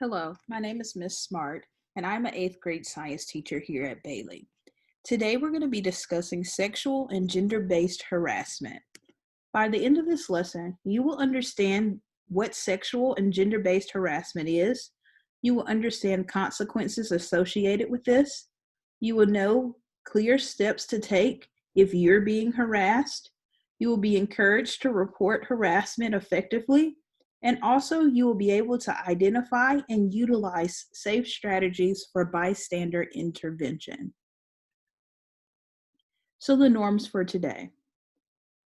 Hello, my name is Miss Smart, and I'm an 8th grade science teacher here at Bailey. Today we're going to be discussing sexual and gender-based harassment. By the end of this lesson, you will understand what sexual and gender-based harassment is. You will understand consequences associated with this. You will know clear steps to take if you're being harassed. You will be encouraged to report harassment effectively. And also, you will be able to identify and utilize safe strategies for bystander intervention. So, the norms for today.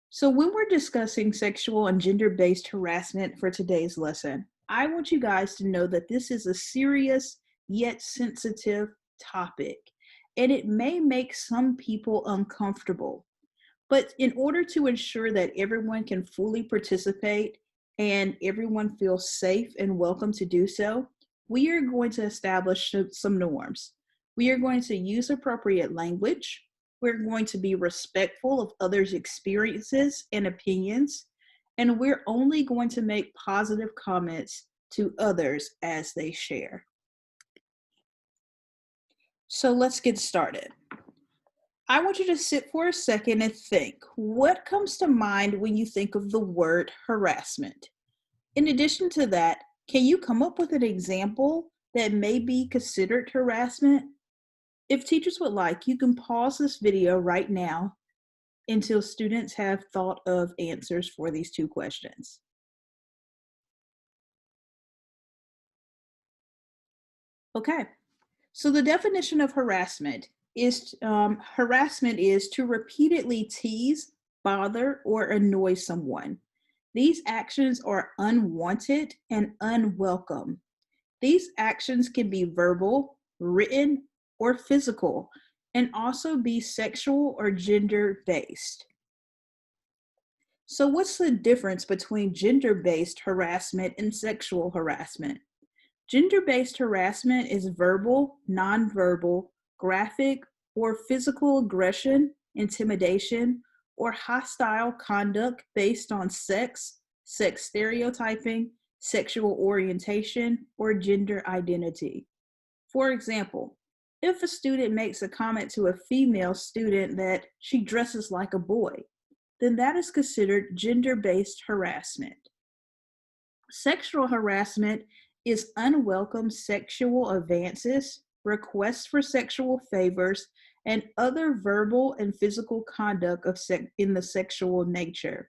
So, when we're discussing sexual and gender based harassment for today's lesson, I want you guys to know that this is a serious yet sensitive topic, and it may make some people uncomfortable. But in order to ensure that everyone can fully participate and everyone feels safe and welcome to do so, we are going to establish some norms. We are going to use appropriate language. We're going to be respectful of others' experiences and opinions, and we're only going to make positive comments to others as they share. So let's get started. I want you to sit for a second and think, what comes to mind when you think of the word harassment? In addition to that, can you come up with an example that may be considered harassment? If teachers would like, you can pause this video right now until students have thought of answers for these two questions. Okay, so the definition of harassment is to repeatedly tease, bother, or annoy someone. These actions are unwanted and unwelcome. These actions can be verbal, written, or physical, and also be sexual or gender-based. So what's the difference between gender-based harassment and sexual harassment? Gender-based harassment is verbal, nonverbal, graphic, or physical aggression, intimidation, or hostile conduct based on sex, sex stereotyping, sexual orientation, or gender identity. For example, if a student makes a comment to a female student that she dresses like a boy, then that is considered gender-based harassment. Sexual harassment is unwelcome sexual advances, requests for sexual favors, and other verbal and physical conduct in the sexual nature.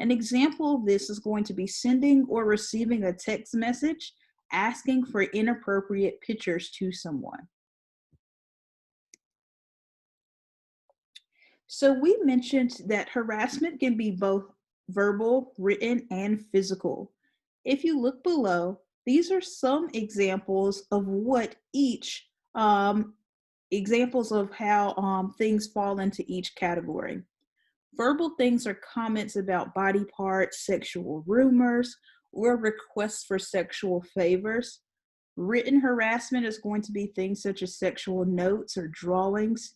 An example of this is going to be sending or receiving a text message asking for inappropriate pictures to someone. So we mentioned that harassment can be both verbal, written, and physical. If you look below, these are some examples of what each examples of how things fall into each category. Verbal things are comments about body parts, sexual rumors, or requests for sexual favors. Written harassment is going to be things such as sexual notes or drawings,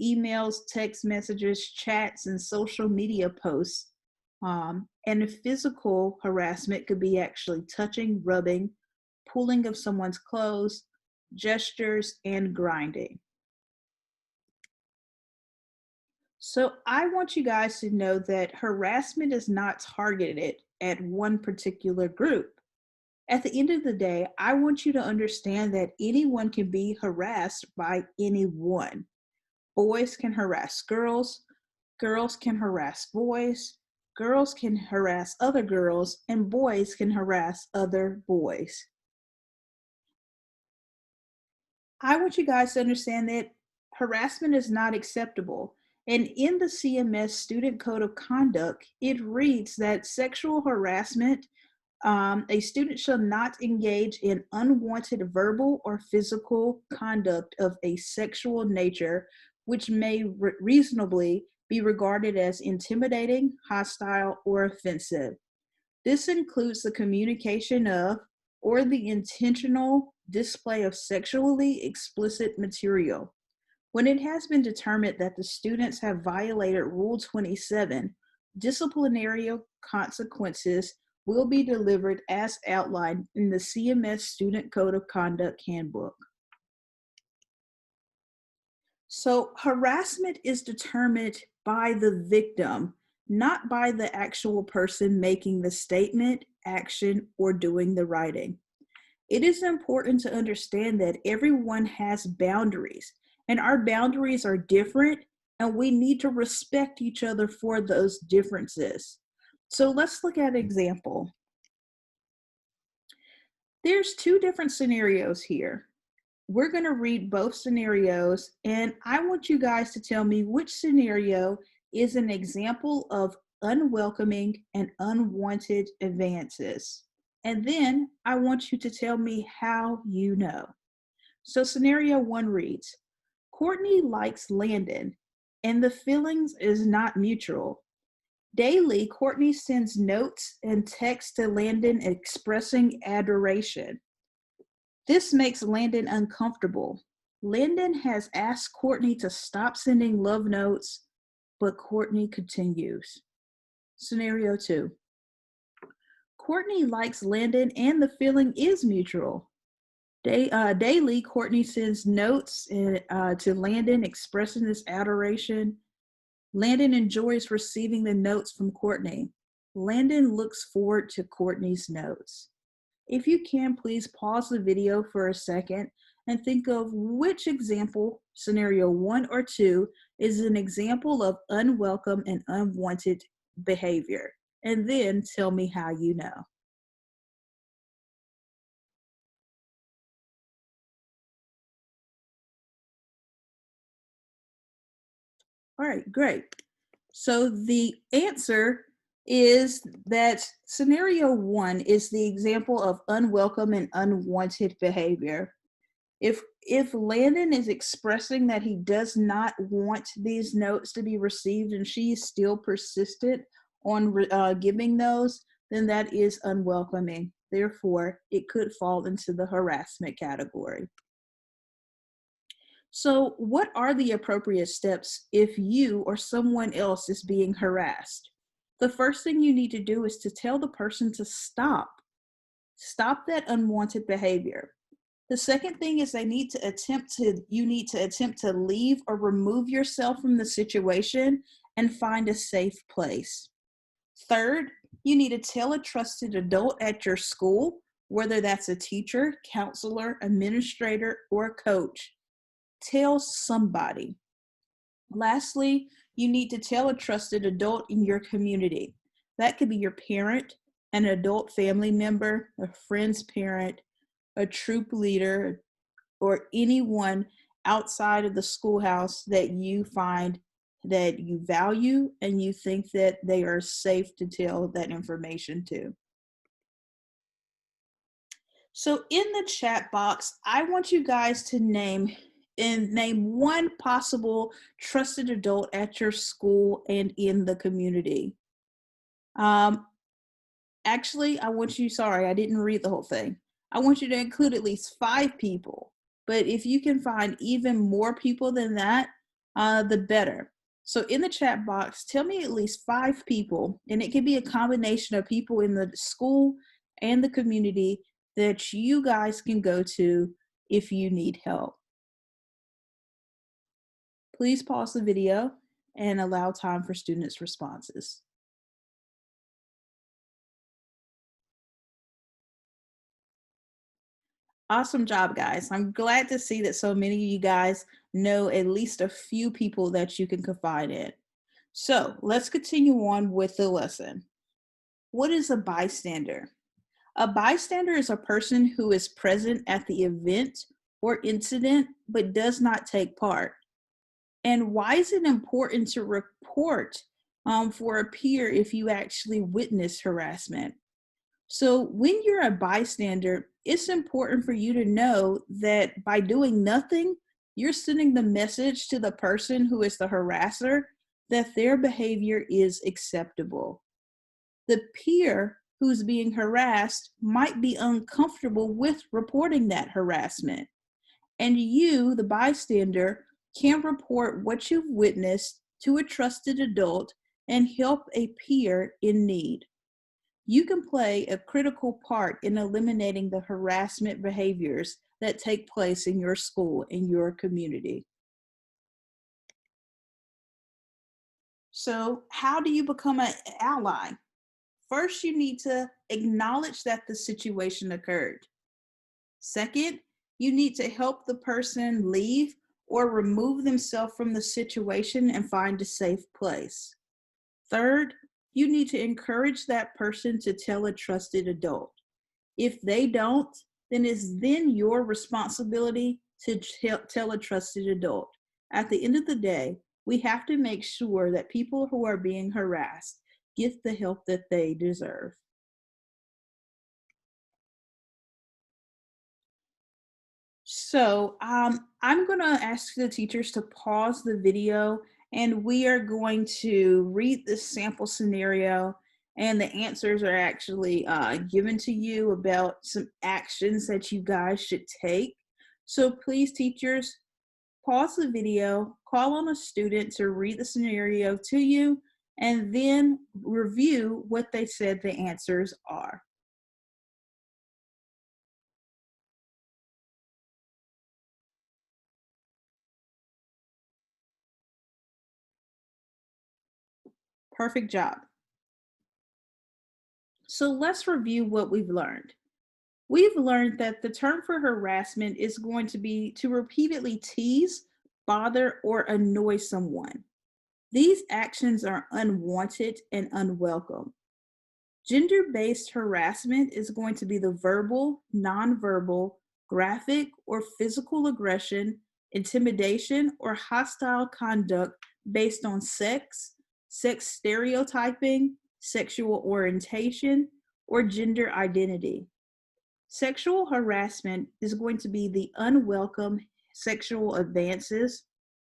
emails, text messages, chats, and social media posts. And physical harassment could be actually touching, rubbing, pulling of someone's clothes, gestures, and grinding. So I want you guys to know that harassment is not targeted at one particular group. At the end of the day, I want you to understand that anyone can be harassed by anyone. Boys can harass girls, girls can harass boys, girls can harass other girls, and boys can harass other boys. I want you guys to understand that harassment is not acceptable. And in the CMS Student Code of Conduct, it reads that sexual harassment, a student shall not engage in unwanted verbal or physical conduct of a sexual nature, which may reasonably be regarded as intimidating, hostile, or offensive. This includes the communication of or the intentional display of sexually explicit material. When it has been determined that the students have violated Rule 27, disciplinary consequences will be delivered as outlined in the CMS Student Code of Conduct Handbook. So harassment is determined by the victim, not by the actual person making the statement, action, or doing the writing. It is important to understand that everyone has boundaries, and our boundaries are different, and we need to respect each other for those differences. So let's look at an example. There's two different scenarios here. We're going to read both scenarios, and I want you guys to tell me which scenario is an example of unwelcoming and unwanted advances. And then I want you to tell me how you know. So scenario 1 reads, Courtney likes Landon, and the feelings is not mutual. Daily, Courtney sends notes and texts to Landon expressing adoration. This makes Landon uncomfortable. Landon has asked Courtney to stop sending love notes, but Courtney continues. Scenario 2. Courtney likes Landon and the feeling is mutual. Daily, Courtney sends notes to Landon expressing this adoration. Landon enjoys receiving the notes from Courtney. Landon looks forward to Courtney's notes. If you can, please pause the video for a second and think of which example, scenario 1 or 2, is an example of unwelcome and unwanted behavior, and then tell me how you know. All right, great. So the answer is that scenario 1 is the example of unwelcome and unwanted behavior. If Landon is expressing that he does not want these notes to be received and she is still persistent on giving those, then that is unwelcoming. Therefore, it could fall into the harassment category. So what are the appropriate steps if you or someone else is being harassed? The first thing you need to do is to tell the person to stop. Stop that unwanted behavior. The second thing is you need to attempt to leave or remove yourself from the situation and find a safe place. Third, you need to tell a trusted adult at your school, whether that's a teacher, counselor, administrator, or coach. Tell somebody. Lastly, you need to tell a trusted adult in your community. That could be your parent, an adult family member, a friend's parent, a troop leader, or anyone outside of the schoolhouse that you find that you value and you think that they are safe to tell that information to. So in the chat box, I want you guys to name one possible trusted adult at your school and in the community. Actually, I didn't read the whole thing. I want you to include at least 5 people. But if you can find even more people than that, the better. So in the chat box, tell me at least 5 people, and it can be a combination of people in the school and the community that you guys can go to if you need help. Please pause the video and allow time for students' responses. Awesome job, guys. I'm glad to see that so many of you guys know at least a few people that you can confide in. So let's continue on with the lesson. What is a bystander? A bystander is a person who is present at the event or incident but does not take part. And why is it important to report for a peer if you actually witness harassment? So when you're a bystander, it's important for you to know that by doing nothing, you're sending the message to the person who is the harasser that their behavior is acceptable. The peer who's being harassed might be uncomfortable with reporting that harassment. And you, the bystander, can report what you've witnessed to a trusted adult and help a peer in need. You can play a critical part in eliminating the harassment behaviors that take place in your school, in your community. So, how do you become an ally? First, you need to acknowledge that the situation occurred. Second, you need to help the person leave or remove themselves from the situation and find a safe place. Third, you need to encourage that person to tell a trusted adult. If they don't, then it's then your responsibility to tell a trusted adult. At the end of the day, we have to make sure that people who are being harassed get the help that they deserve. So I'm going to ask the teachers to pause the video and we are going to read the sample scenario and the answers are actually given to you about some actions that you guys should take. So please teachers, pause the video, call on a student to read the scenario to you and then review what they said the answers are. Perfect job. So let's review what we've learned. We've learned that the term for harassment is going to be to repeatedly tease, bother, or annoy someone. These actions are unwanted and unwelcome. Gender based harassment is going to be the verbal, nonverbal, graphic, or physical aggression, intimidation, or hostile conduct based on sex, sex stereotyping, sexual orientation, or gender identity. Sexual harassment is going to be the unwelcome sexual advances,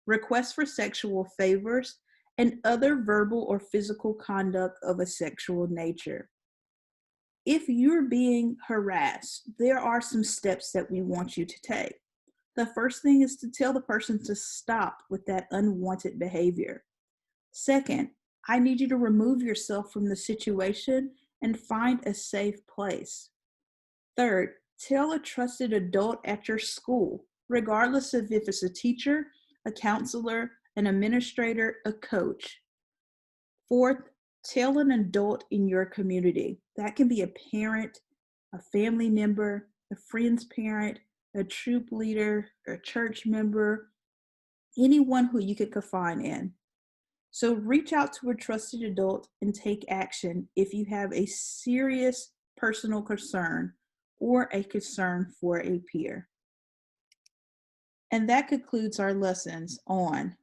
requests for sexual favors, and other verbal or physical conduct of a sexual nature. If you're being harassed, there are some steps that we want you to take. The first thing is to tell the person to stop with that unwanted behavior. Second, I need you to remove yourself from the situation and find a safe place. Third, tell a trusted adult at your school, regardless of if it's a teacher, a counselor, an administrator, a coach. Fourth, tell an adult in your community. That can be a parent, a family member, a friend's parent, a troop leader, a church member, anyone who you could confide in. So reach out to a trusted adult and take action if you have a serious personal concern or a concern for a peer. And that concludes our lessons on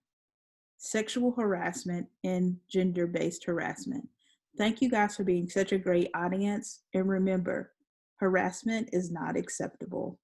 sexual harassment and gender-based harassment. Thank you guys for being such a great audience. And remember, harassment is not acceptable.